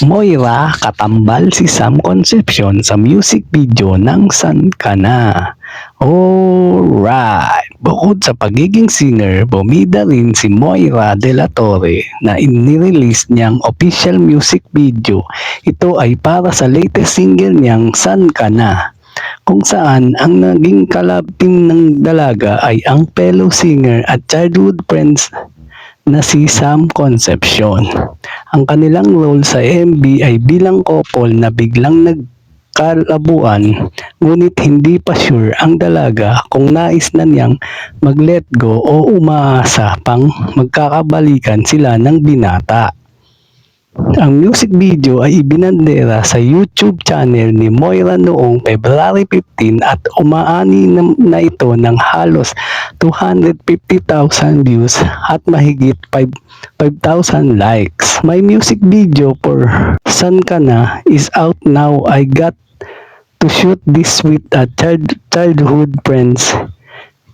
Moira katambal si Sam Concepcion sa music video ng San Ka Na. Alright! Bukod sa pagiging singer, bumida rin si Moira de la Torre na inirelease niyang official music video. Ito ay para sa latest single niyang San Ka Na, kung saan ang naging collab team ng dalaga ay ang fellow singer at childhood friends na si Sam Concepcion. Ang kanilang role sa MV ay bilang couple na biglang nagkalabuan, ngunit hindi pa sure ang dalaga kung nais na niyang mag-let go o umaasa pang magkakabalikan sila ng binata. Ang music video ay ibinandera sa YouTube channel ni Moira noong February 15 at umaani na ito ng halos 250,000 views at mahigit 5,000 likes. My music video for San Ka Na is out now. I got to shoot this with a childhood friends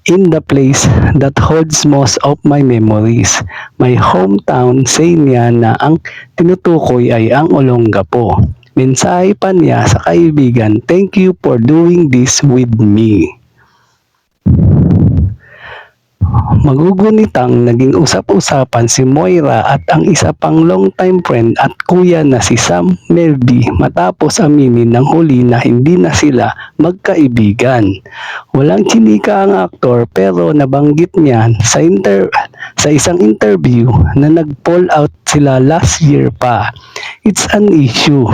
in the place that holds most of my memories. My hometown, say niya na ang tinutukoy ay ang Olongapo. Mensahe pa niya sa kaibigan, "Thank you for doing this with me." Magugunitang naging usap-usapan si Moira at ang isa pang long-time friend at kuya na si Sam Melby matapos aminin ng huli na hindi na sila magkaibigan. Walang chinika ang aktor pero nabanggit niya sa isang interview na nag-fall out sila last year pa. It's an issue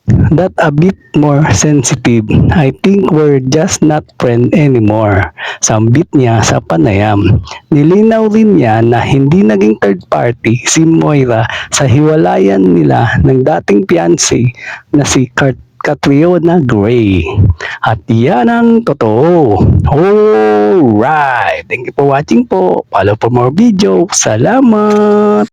that a bit more sensitive. I think we're just not friends anymore. Sambit niya sa panayam. Nilinaw rin niya na hindi naging third party si Moira sa hiwalayan nila ng dating fiancé na si Catriona Gray. At yan ang totoo. Alright! Thank you for watching po. Follow for more video. Salamat!